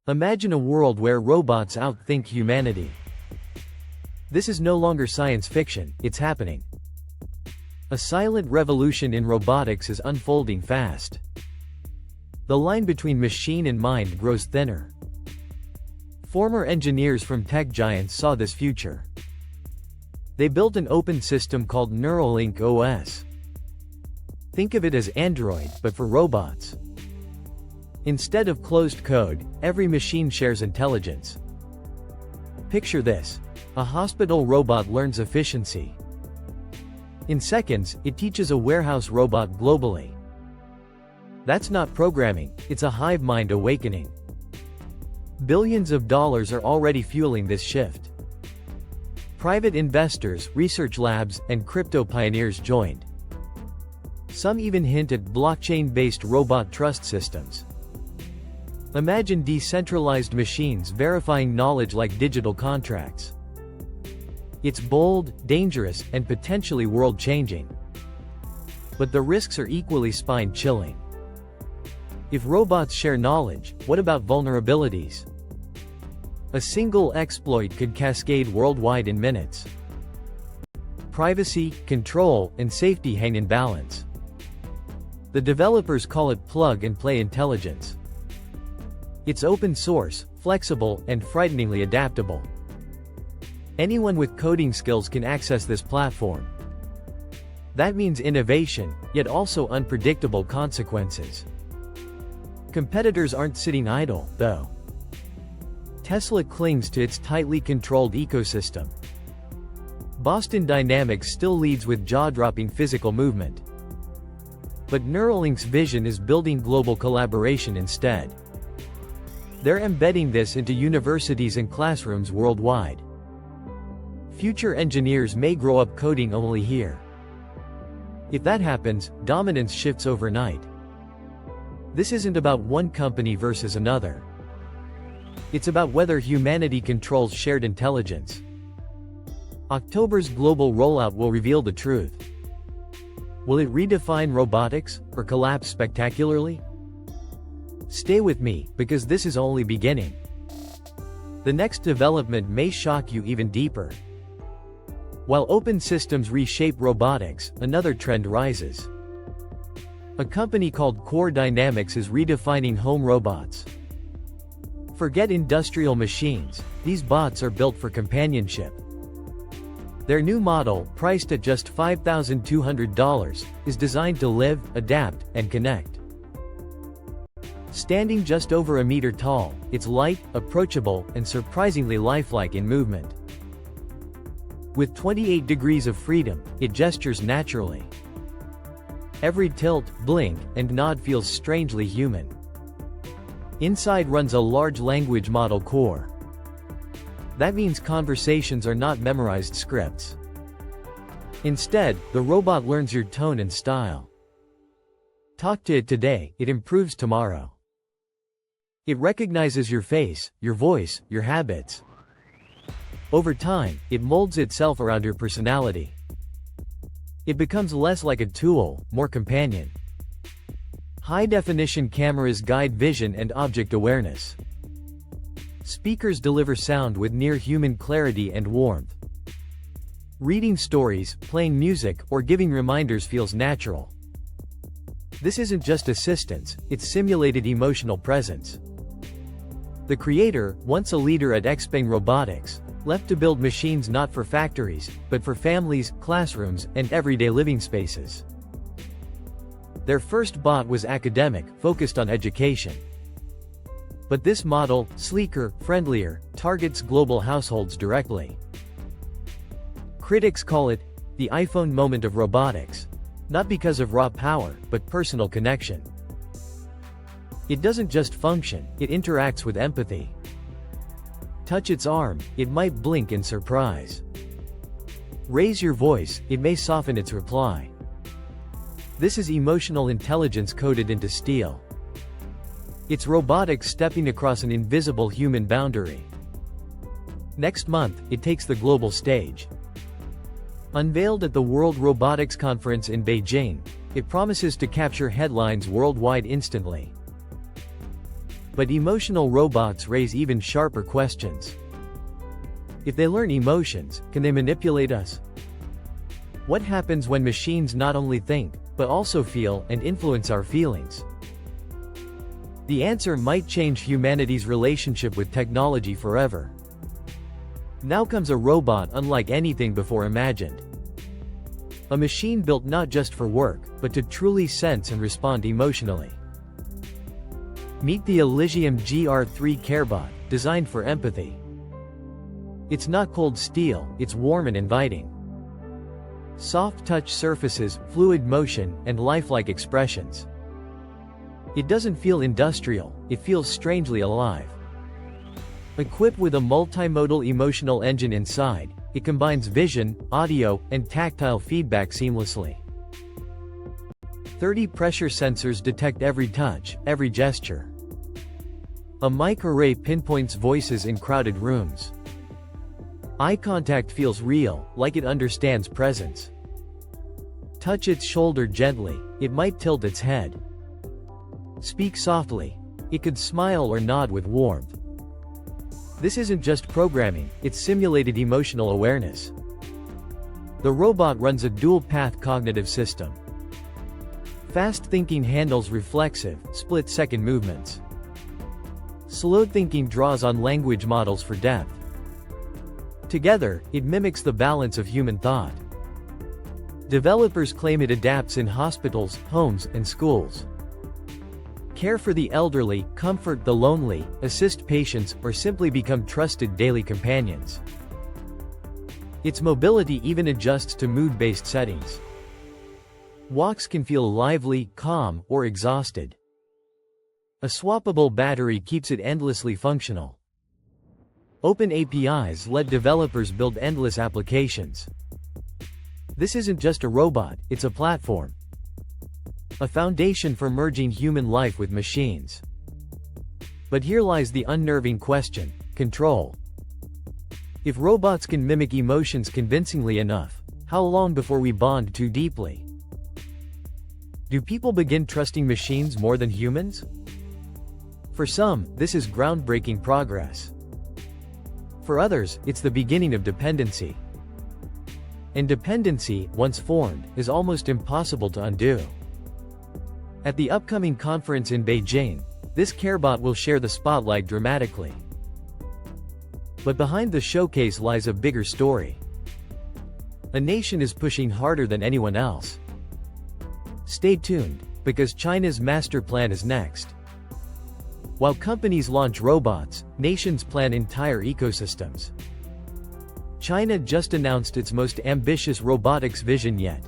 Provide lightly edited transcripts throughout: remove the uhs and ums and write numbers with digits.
Imagine a world where robots outthink humanity. This is no longer science fiction, it's happening. A silent revolution in robotics is unfolding fast. The line between machine and mind grows thinner. Former engineers from tech giants saw this future. They built an open system called Neuralink OS. Think of it as Android, but for robots. Instead of closed code, every machine shares intelligence. Picture this. A hospital robot learns efficiency. In seconds, it teaches a warehouse robot globally. That's not programming, it's a hive mind awakening. Billions of dollars are already fueling this shift. Private investors, research labs, and crypto pioneers joined. Some even hint at blockchain-based robot trust systems. Imagine decentralized machines verifying knowledge like digital contracts. It's bold, dangerous, and potentially world-changing. But the risks are equally spine-chilling. If robots share knowledge, what about vulnerabilities? A single exploit could cascade worldwide in minutes. Privacy, control, and safety hang in balance. The developers call it plug-and-play intelligence. It's open source, flexible, and frighteningly adaptable. Anyone with coding skills can access this platform. That means innovation, yet also unpredictable consequences. Competitors aren't sitting idle, though. Tesla clings to its tightly controlled ecosystem. Boston Dynamics still leads with jaw-dropping physical movement. But Neuralink's vision is building global collaboration instead. They're embedding this into universities and classrooms worldwide. Future engineers may grow up coding only here. If that happens, dominance shifts overnight. This isn't about one company versus another. It's about whether humanity controls shared intelligence. October's global rollout will reveal the truth. Will it redefine robotics, or collapse spectacularly? Stay with me, because this is only beginning. The next development may shock you even deeper. While open systems reshape robotics, another trend rises. A company called Core Dynamics is redefining home robots. Forget industrial machines, these bots are built for companionship. Their new model, priced at just $5,200, is designed to live, adapt, and connect. Standing just over a meter tall, it's light, approachable, and surprisingly lifelike in movement. With 28 degrees of freedom, it gestures naturally. Every tilt, blink, and nod feels strangely human. Inside runs a large language model core. That means conversations are not memorized scripts. Instead, the robot learns your tone and style. Talk to it today, it improves tomorrow. It recognizes your face, your voice, your habits. Over time, it molds itself around your personality. It becomes less like a tool, more companion. High-definition cameras guide vision and object awareness. Speakers deliver sound with near-human clarity and warmth. Reading stories, playing music, or giving reminders feels natural. This isn't just assistance, it's simulated emotional presence. The creator, once a leader at Xpeng Robotics, left to build machines not for factories, but for families, classrooms, and everyday living spaces. Their first bot was academic, focused on education. But this model, sleeker, friendlier, targets global households directly. Critics call it the iPhone moment of robotics, not because of raw power, but personal connection. It doesn't just function, it interacts with empathy. Touch its arm, it might blink in surprise. Raise your voice, it may soften its reply. This is emotional intelligence coded into steel. It's robotics stepping across an invisible human boundary. Next month, it takes the global stage. Unveiled at the World Robotics Conference in Beijing, it promises to capture headlines worldwide instantly. But emotional robots raise even sharper questions. If they learn emotions, can they manipulate us? What happens when machines not only think, but also feel and influence our feelings? The answer might change humanity's relationship with technology forever. Now comes a robot unlike anything before imagined. A machine built not just for work, but to truly sense and respond emotionally. Meet the Elysium GR3 CareBot, designed for empathy. It's not cold steel, it's warm and inviting. Soft touch surfaces, fluid motion, and lifelike expressions. It doesn't feel industrial, it feels strangely alive. Equipped with a multimodal emotional engine inside, it combines vision, audio, and tactile feedback seamlessly. 30 pressure sensors detect every touch, every gesture. A mic array pinpoints voices in crowded rooms. Eye contact feels real, like it understands presence. Touch its shoulder gently, it might tilt its head. Speak softly. It could smile or nod with warmth. This isn't just programming, it's simulated emotional awareness. The robot runs a dual-path cognitive system. Fast thinking handles reflexive, split-second movements. Slow thinking draws on language models for depth. Together, it mimics the balance of human thought. Developers claim it adapts in hospitals, homes, and schools. Care for the elderly, comfort the lonely, assist patients, or simply become trusted daily companions. Its mobility even adjusts to mood-based settings. Walks can feel lively, calm, or exhausted. A swappable battery keeps it endlessly functional. Open APIs let developers build endless applications. This isn't just a robot, it's a platform. A foundation for merging human life with machines. But here lies the unnerving question: control. If robots can mimic emotions convincingly enough, how long before we bond too deeply? Do people begin trusting machines more than humans? For some, this is groundbreaking progress. For others, it's the beginning of dependency. And dependency, once formed, is almost impossible to undo. At the upcoming conference in Beijing, this CareBot will share the spotlight dramatically. But behind the showcase lies a bigger story. A nation is pushing harder than anyone else. Stay tuned, because China's master plan is next. While companies launch robots, nations plan entire ecosystems. China just announced its most ambitious robotics vision yet.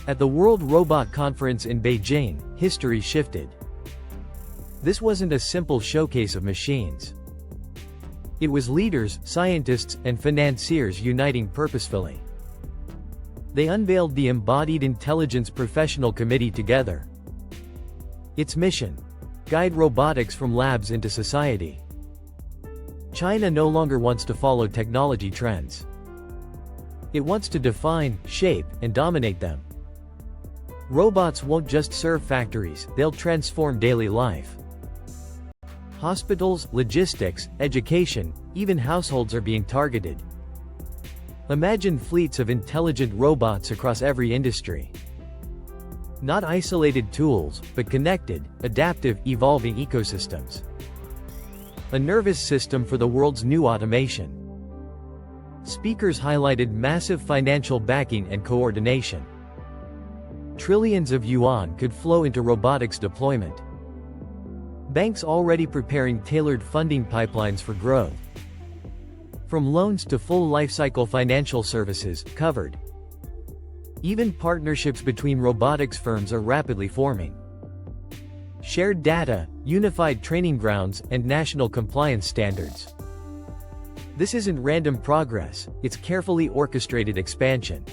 At the World Robot Conference in Beijing, history shifted. This wasn't a simple showcase of machines. It was leaders, scientists, and financiers uniting purposefully. They unveiled the Embodied Intelligence Professional Committee together. Its mission: guide robotics from labs into society. China no longer wants to follow technology trends. It wants to define, shape, and dominate them. Robots won't just serve factories, they'll transform daily life. Hospitals, logistics, education, even households are being targeted. Imagine fleets of intelligent robots across every industry. Not isolated tools, but connected, adaptive, evolving ecosystems. A nervous system for the world's new automation. Speakers highlighted massive financial backing and coordination. Trillions of yuan could flow into robotics deployment. Banks already preparing tailored funding pipelines for growth. From loans to full lifecycle financial services, covered. Even partnerships between robotics firms are rapidly forming. Shared data, unified training grounds, and national compliance standards. This isn't random progress, it's carefully orchestrated expansion.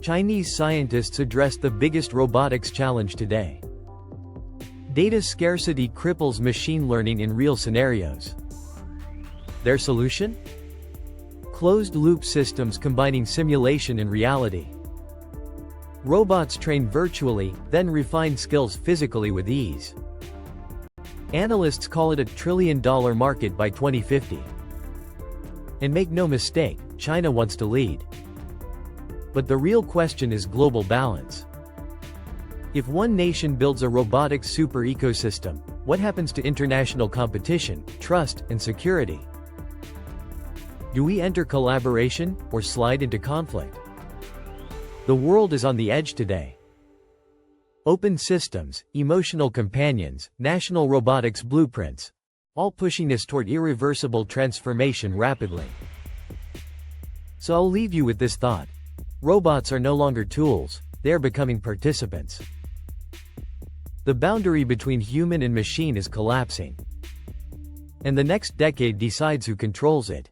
Chinese scientists addressed the biggest robotics challenge today. Data scarcity cripples machine learning in real scenarios. Their solution? Closed-loop systems combining simulation and reality. Robots train virtually, then refine skills physically with ease. Analysts call it a $1 trillion market by 2050. And make no mistake, China wants to lead. But the real question is global balance. If one nation builds a robotics super ecosystem, what happens to international competition, trust, and security? Do we enter collaboration, or slide into conflict? The world is on the edge today. Open systems, emotional companions, national robotics blueprints, all pushing us toward irreversible transformation rapidly. So I'll leave you with this thought. Robots are no longer tools, they are becoming participants. The boundary between human and machine is collapsing. And the next decade decides who controls it.